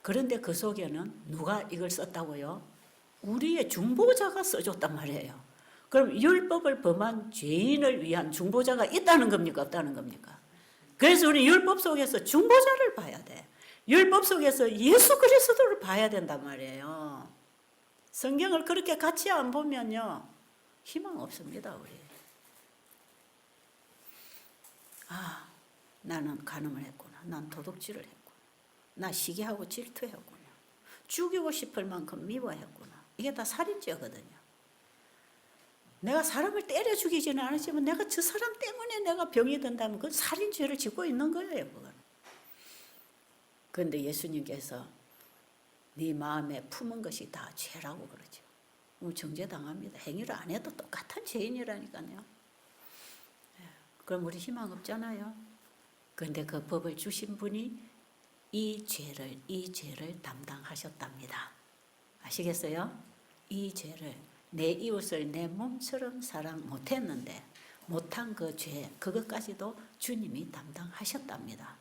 그런데 그 속에는 누가 이걸 썼다고요? 우리의 중보자가 써줬단 말이에요. 그럼 율법을 범한 죄인을 위한 중보자가 있다는 겁니까? 없다는 겁니까? 그래서 우리 율법 속에서 중보자를 봐야 돼. 율법 속에서 예수 그리스도를 봐야 된단 말이에요. 성경을 그렇게 같이 안 보면요, 희망 없습니다, 우리. 나는 간음을 했구나. 난 도둑질을 했구나. 나 시기하고 질투했구나. 죽이고 싶을 만큼 미워했구나. 이게 다 살인죄거든요. 내가 사람을 때려 죽이지는 않았지만 내가 저 사람 때문에 내가 병이 든다면 그건 살인죄를 짓고 있는 거예요. 그건. 그런데 예수님께서 네 마음에 품은 것이 다 죄라고 그러죠. 정죄당합니다. 행위를 안 해도 똑같은 죄인이라니까요. 그럼 우리 희망 없잖아요. 그런데 그 법을 주신 분이 이 죄를 담당하셨답니다. 아시겠어요? 이 죄를, 내 이웃을 내 몸처럼 사랑 못했는데 못한 그 죄, 그것까지도 주님이 담당하셨답니다.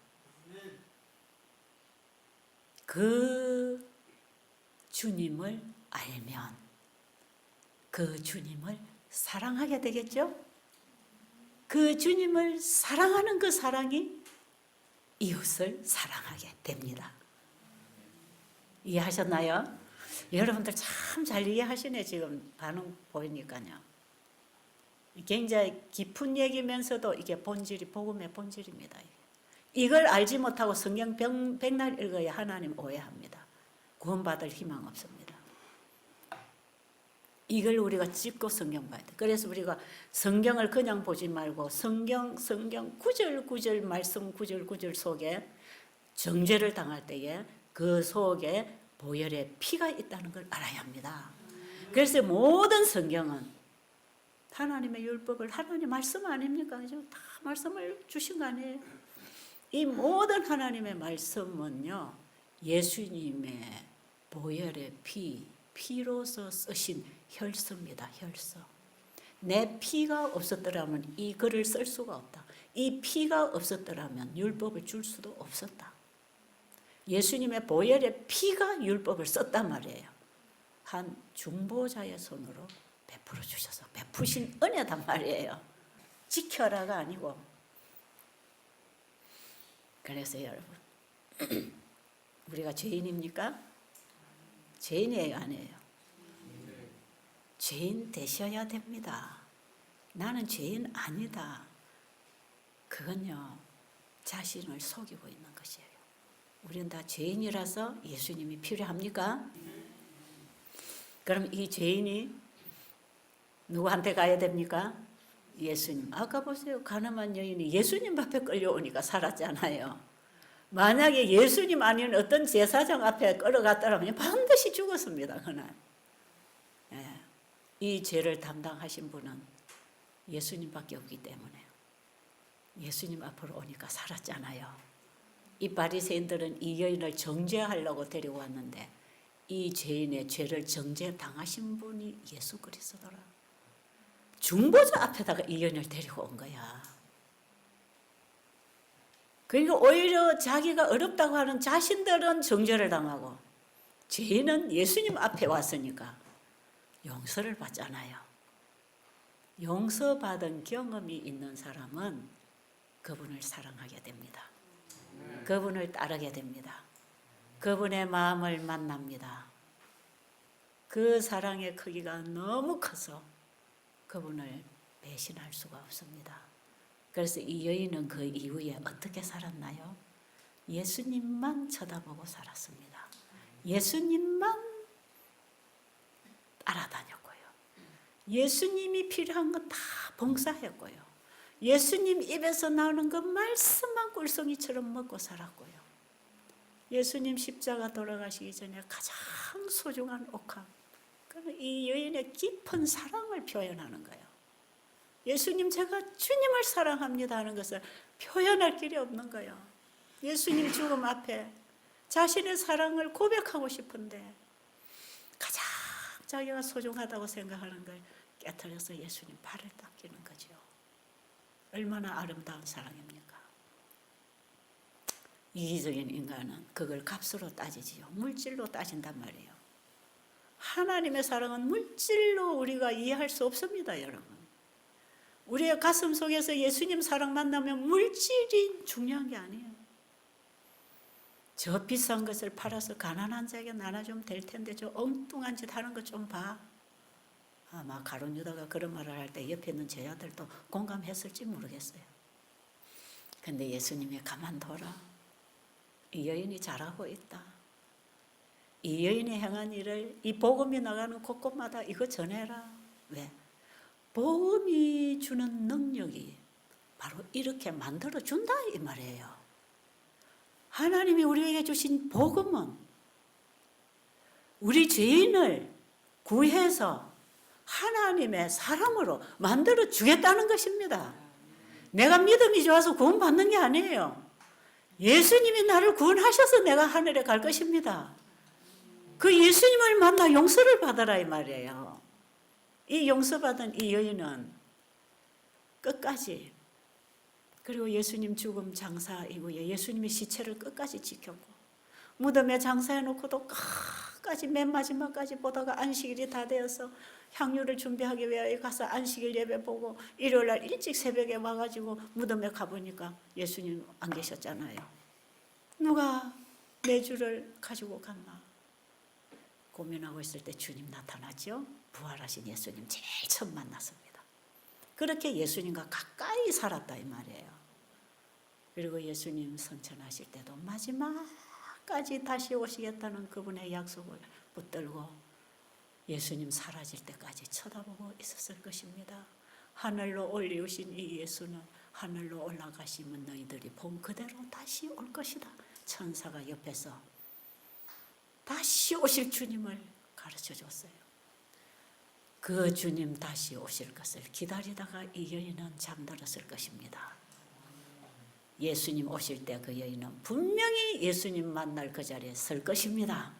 그 주님을 알면 그 주님을 사랑하게 되겠죠? 그 주님을 사랑하는 그 사랑이 이웃을 사랑하게 됩니다. 이해하셨나요? 여러분들 참 잘 이해하시네. 지금 반응 보이니까요. 굉장히 깊은 얘기면서도 이게 본질이 복음의 본질입니다. 이걸 알지 못하고 성경 백날 읽어야 하나님 오해합니다. 구원받을 희망 없습니다. 이걸 우리가 짚고 성경 봐야 돼. 그래서 우리가 성경을 그냥 보지 말고 성경 구절구절 말씀 구절구절 속에 정죄를 당할 때에 그 속에 보혈의 피가 있다는 걸 알아야 합니다. 그래서 모든 성경은 하나님의 율법을 하나님 말씀 아닙니까? 다 말씀을 주신 거 아니에요? 이 모든 하나님의 말씀은요, 예수님의 보혈의 피로서 쓰신 혈서입니다. 혈서. 내 피가 없었더라면 이 글을 쓸 수가 없다. 이 피가 없었더라면 율법을 줄 수도 없었다. 예수님의 보혈의 피가 율법을 썼단 말이에요. 한 중보자의 손으로 베풀어 주셔서 베푸신 은혜단 말이에요. 지켜라가 아니고. 그래서 여러분, 우리가 죄인입니까? 죄인이에요, 아니에요? 죄인 되셔야 됩니다. 나는 죄인 아니다. 그건요, 자신을 속이고 있는 것이에요. 우리는 다 죄인이라서 예수님이 필요합니까? 그럼 이 죄인이 누구한테 가야 됩니까? 예수님. 아까 보세요. 가늠한 여인이 예수님 앞에 끌려오니까 살았잖아요. 만약에 예수님 아닌 어떤 제사장 앞에 끌어갔더라면 반드시 죽었습니다. 그날. 이 죄를 담당하신 분은 예수님밖에 없기 때문에 예수님 앞으로 오니까 살았잖아요. 이 바리새인들은 이 여인을 정죄하려고 데리고 왔는데 이 죄인의 죄를 정죄당하신 분이 예수 그리스도라. 중보자 앞에다가 이 여인을 데리고 온 거야. 그러니까 오히려 자기가 어렵다고 하는 자신들은 정죄를 당하고 죄인은 예수님 앞에 왔으니까 용서를 받잖아요. 용서받은 경험이 있는 사람은 그분을 사랑하게 됩니다. 그분을 따르게 됩니다. 그분의 마음을 만납니다. 그 사랑의 크기가 너무 커서 그분을 배신할 수가 없습니다. 그래서 이 여인은 그 이후에 어떻게 살았나요? 예수님만 쳐다보고 살았습니다. 예수님만 따라다녔고요. 예수님이 필요한 건 다 봉사했고요. 예수님 입에서 나오는 그 말씀만 꿀송이처럼 먹고 살았고요. 예수님 십자가 돌아가시기 전에 가장 소중한 옥합, 이 여인의 깊은 사랑을 표현하는 거예요. 예수님, 제가 주님을 사랑합니다 하는 것을 표현할 길이 없는 거예요. 예수님 죽음 앞에 자신의 사랑을 고백하고 싶은데 가장 자기가 소중하다고 생각하는 걸 깨트려서 예수님 발을 닦이는 거죠. 얼마나 아름다운 사랑입니까? 이기적인 인간은 그걸 값으로 따지지요. 물질로 따진단 말이에요. 하나님의 사랑은 물질로 우리가 이해할 수 없습니다, 여러분. 우리의 가슴 속에서 예수님 사랑 만나면 물질이 중요한 게 아니에요. 저 비싼 것을 팔아서 가난한 자에게 나눠주면 될 텐데 저 엉뚱한 짓 하는 것 좀 봐. 아마 가룟 유다가 그런 말을 할 때 옆에 있는 제자들도 공감했을지 모르겠어요. 근데 예수님이 가만둬라. 이 여인이 잘하고 있다. 이 여인이 행한 일을 이 복음이 나가는 곳곳마다 이거 전해라. 왜? 복음이 주는 능력이 바로 이렇게 만들어준다 이 말이에요. 하나님이 우리에게 주신 복음은 우리 죄인을 구해서 하나님의 사람으로 만들어주겠다는 것입니다. 내가 믿음이 좋아서 구원받는 게 아니에요. 예수님이 나를 구원하셔서 내가 하늘에 갈 것입니다. 그 예수님을 만나 용서를 받아라 이 말이에요. 이 용서받은 이 여인은 끝까지, 그리고 예수님 죽음 장사 이후에 예수님이 시체를 끝까지 지켰고 무덤에 장사해놓고도 끝까지 맨 마지막까지 보다가 안식일이 다 되어서 향유를 준비하기 위해 가서 안식일 예배 보고 일요일날 일찍 새벽에 와가지고 무덤에 가보니까 예수님 안 계셨잖아요. 누가 내 주를 가지고 갔나 고민하고 있을 때 주님 나타나죠. 부활하신 예수님 제일 처음 만났습니다. 그렇게 예수님과 가까이 살았다 이 말이에요. 그리고 예수님 성천하실 때도 마지막까지 다시 오시겠다는 그분의 약속을 붙들고 예수님 사라질 때까지 쳐다보고 있었을 것입니다. 하늘로 올리우신 이 예수는 하늘로 올라가시면 너희들이 본 그대로 다시 올 것이다. 천사가 옆에서 다시 오실 주님을 가르쳐 줬어요. 그 주님 다시 오실 것을 기다리다가 이 여인은 잠들었을 것입니다. 예수님 오실 때 그 여인은 분명히 예수님 만날 그 자리에 설 것입니다.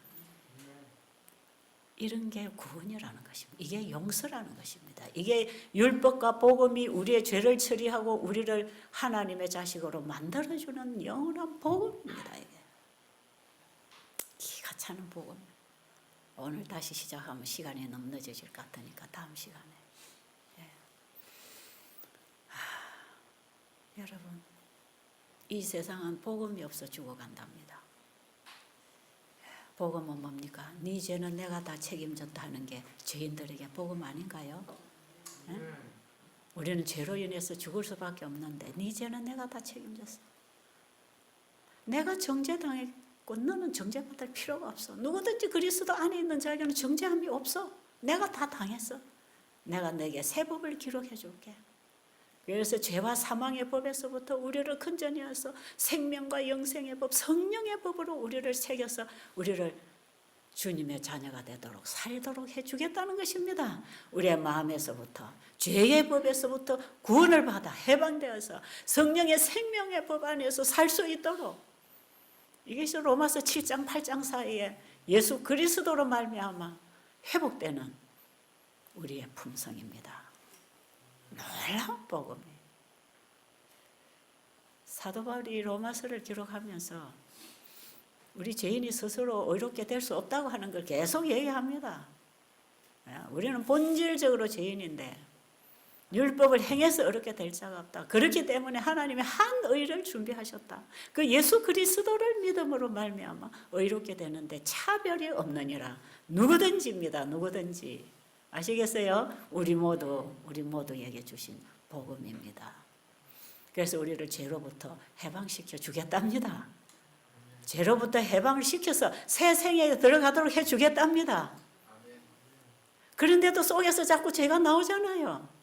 이런 게 구원이라는 것입니다. 이게 용서라는 것입니다. 이게 율법과 복음이 우리의 죄를 처리하고 우리를 하나님의 자식으로 만들어주는 영원한 복음입니다. 이게 기가 차는 복음. 오늘 다시 시작하면 시간이 너무 늦어질 것 같으니까 다음 시간에. 여러분, 이 세상은 복음이 없어 죽어간답니다. 복음은 뭡니까? 네 죄는 내가 다 책임졌다 하는 게 죄인들에게 복음 아닌가요? 네? 우리는 죄로 인해서 죽을 수밖에 없는데 네 죄는 내가 다 책임졌어. 내가 정죄당했고 너는 정죄받을 필요가 없어. 누구든지 그리스도 안에 있는 자에게는 정죄함이 없어. 내가 다 당했어. 내가 내게 새 법을 기록해 줄게. 그래서 죄와 사망의 법에서부터 우리를 건져내어서 생명과 영생의 법, 성령의 법으로 우리를 새겨서 우리를 주님의 자녀가 되도록 살도록 해주겠다는 것입니다. 우리의 마음에서부터 죄의 법에서부터 구원을 받아 해방되어서 성령의 생명의 법 안에서 살 수 있도록, 이것이 로마서 7장 8장 사이에 예수 그리스도로 말미암아 회복되는 우리의 품성입니다. 놀라운 복음이에요. 사도 바울이 로마서를 기록하면서 우리 죄인이 스스로 의롭게 될 수 없다고 하는 걸 계속 얘기합니다. 우리는 본질적으로 죄인인데 율법을 행해서 의롭게 될 자가 없다. 그렇기 때문에 하나님이 한 의를 준비하셨다. 그 예수 그리스도를 믿음으로 말미암아 의롭게 되는데 차별이 없느니라. 누구든지입니다. 누구든지. 아시겠어요? 우리 모두에게 주신 복음입니다. 그래서 우리를 죄로부터 해방시켜 주겠답니다. 죄로부터 해방을 시켜서 새 생에 들어가도록 해주겠답니다. 그런데도 속에서 자꾸 죄가 나오잖아요.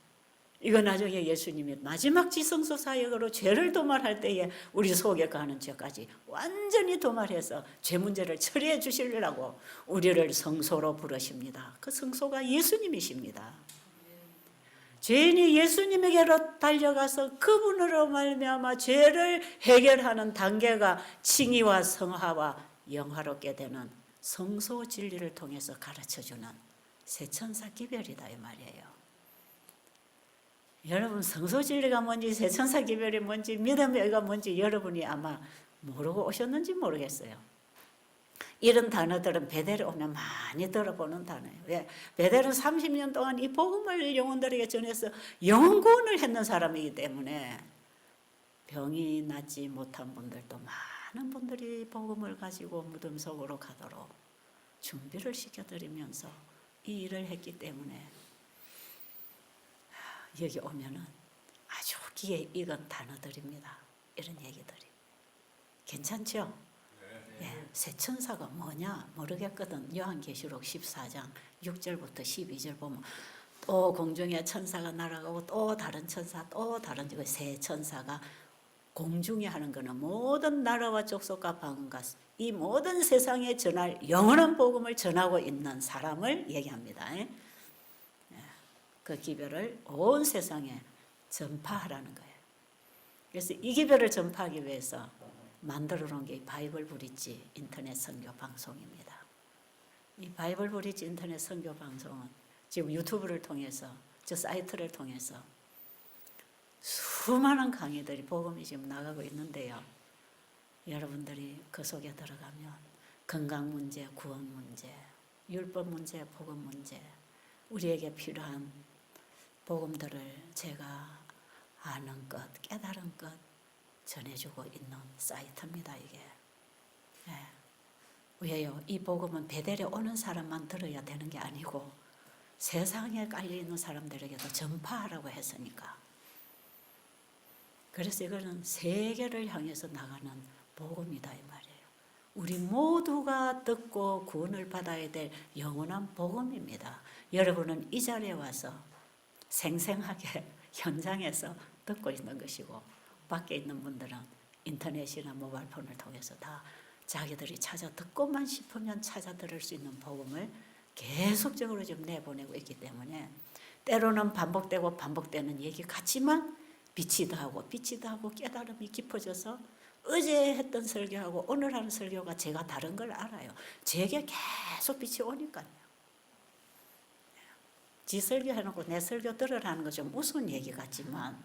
이거 나중에 예수님이 마지막 지성소 사역으로 죄를 도말할 때에 우리 속에 가는 죄까지 완전히 도말해서 죄 문제를 처리해 주시려고 우리를 성소로 부르십니다. 그 성소가 예수님이십니다. 죄인이 예수님에게로 달려가서 그분으로 말미암아 죄를 해결하는 단계가 칭의와 성화와 영화롭게 되는 성소 진리를 통해서 가르쳐주는 새천사 기별이다 이 말이에요. 여러분 성소진리가 뭔지 세천사 기별이 뭔지 믿음의 의가 뭔지 여러분이 아마 모르고 오셨는지 모르겠어요. 이런 단어들은 베델에 오면 많이 들어보는 단어예요. 왜? 베델은 30년 동안 이 복음을 영혼들에게 전해서 영구원을 했는 사람이기 때문에 병이 낫지 못한 분들도 많은 분들이 복음을 가지고 무덤 속으로 가도록 준비를 시켜드리면서 이 일을 했기 때문에 여기 오면은 아주 귀에 익은 단어들입니다. 이런 얘기들이. 괜찮죠? 예, 새천사가 뭐냐 모르겠거든. 요한계시록 14장 6절부터 12절 보면 또 공중에 천사가 날아가고 또 다른 천사 또 다른 새 천사가 공중에 하는 거는 모든 나라와 족속과 방언과 이 모든 세상에 전할 영원한 복음을 전하고 있는 사람을 얘기합니다. 그 기별을 온 세상에 전파하라는 거예요. 그래서 이 기별을 전파하기 위해서 만들어 놓은 게 바이블 브릿지 인터넷 선교 방송입니다. 이 바이블 브릿지 인터넷 선교 방송은 지금 유튜브를 통해서 저 사이트를 통해서 수많은 강의들이 복음이 지금 나가고 있는데요. 여러분들이 그 속에 들어가면 건강 문제, 구원 문제, 율법 문제, 복음 문제, 우리에게 필요한 복음들을 제가 아는 것, 깨달은 것 전해주고 있는 사이트입니다. 이게. 네. 왜요? 이 복음은 베델에 오는 사람만 들어야 되는 게 아니고 세상에 깔려있는 사람들에게도 전파하라고 했으니까. 그래서 이거는 세계를 향해서 나가는 복음이다 이 말이에요. 우리 모두가 듣고 구원을 받아야 될 영원한 복음입니다. 여러분은 이 자리에 와서 생생하게 현장에서 듣고 있는 것이고 밖에 있는 분들은 인터넷이나 모바일폰을 통해서 다 자기들이 찾아 듣고만 싶으면 찾아 들을 수 있는 복음을 계속적으로 좀 내보내고 있기 때문에 때로는 반복되고 반복되는 얘기 같지만 비치도 하고 깨달음이 깊어져서 어제 했던 설교하고 오늘 하는 설교가 제가 다른 걸 알아요. 제게 계속 빛이 오니까요. 지 설교 해놓고 내 설교 들으라는 거 좀 우스운 얘기 같지만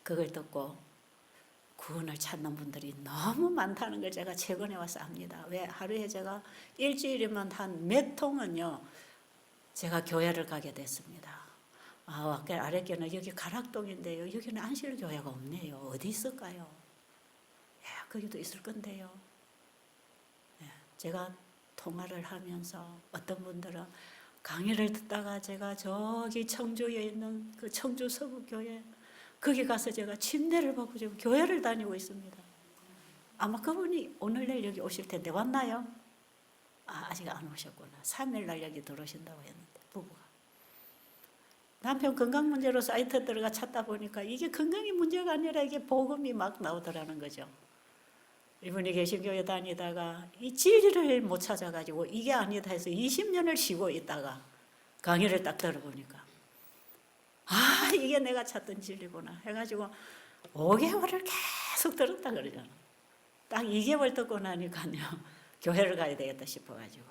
그걸 듣고 구원을 찾는 분들이 너무 많다는 걸 제가 최근에 와서 압니다. 왜? 하루에 제가 일주일이면 한 몇 통은요 제가 교회를 가게 됐습니다. 아랫교는 여기 가락동인데요. 여기는 안실교회가 없네요. 어디 있을까요? 예, 거기도 있을 건데요. 예, 제가 통화를 하면서 어떤 분들은 강의를 듣다가 제가 저기 청주에 있는 그 청주 서구교회 거기 가서 제가 침대를 받고 지금 교회를 다니고 있습니다. 아마 그분이 오늘 내일 여기 오실 텐데 왔나요? 아직 안 오셨구나. 3일 날 여기 들어오신다고 했는데 부부가. 남편 건강 문제로 사이트 들어가 찾다 보니까 이게 건강이 문제가 아니라 이게 복음이 막 나오더라는 거죠. 이분이 개신교회 다니다가 이 진리를 못 찾아가지고 이게 아니다 해서 20년을 쉬고 있다가 강의를 딱 들어보니까 이게 내가 찾던 진리구나 해가지고 5개월을 계속 들었다 그러잖아. 딱 2개월 듣고 나니까요 교회를 가야 되겠다 싶어가지고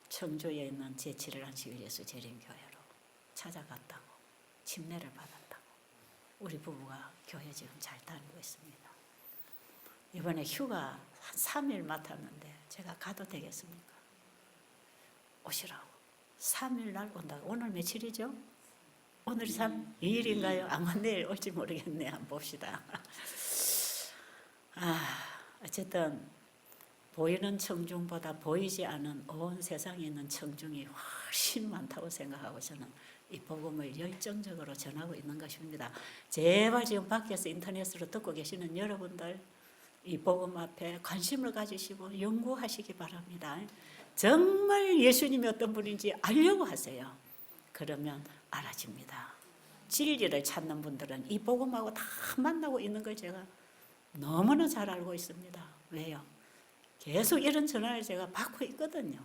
청주에 있는 제7일 안식일 예수 재림교회로 찾아갔다고 침례를 받았다고 우리 부부가 교회 지금 잘 다니고 있습니다. 이번에 휴가 한 3일 맡았는데 제가 가도 되겠습니까? 오시라고 3일 날 온다고. 오늘 며칠이죠? 오늘이 2일인가요? 아마 내일 올지 모르겠네. 한번 봅시다. 어쨌든 보이는 청중보다 보이지 않은 온 세상에 있는 청중이 훨씬 많다고 생각하고 저는 이 복음을 열정적으로 전하고 있는 것입니다. 제발 지금 밖에서 인터넷으로 듣고 계시는 여러분들 이 복음 앞에 관심을 가지시고 연구하시기 바랍니다. 정말 예수님이 어떤 분인지 알려고 하세요. 그러면 알아집니다. 진리를 찾는 분들은 이 복음하고 다 만나고 있는 걸 제가 너무나 잘 알고 있습니다. 왜요? 계속 이런 전화를 제가 받고 있거든요.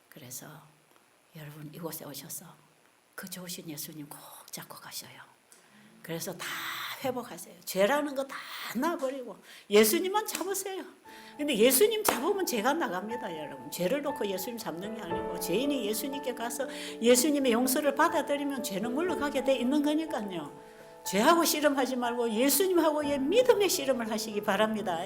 그래서 여러분 이곳에 오셔서 그 좋으신 예수님 꼭 잡고 가셔요. 그래서 다 회복하세요. 죄라는 거 다 놔버리고 예수님만 잡으세요. 근데 예수님 잡으면 죄가 나갑니다, 여러분. 죄를 놓고 예수님 잡는 게 아니고 죄인이 예수님께 가서 예수님의 용서를 받아들이면 죄는 물러가게 돼 있는 거니까요. 죄하고 씨름하지 말고 예수님하고의 믿음의 씨름을 하시기 바랍니다.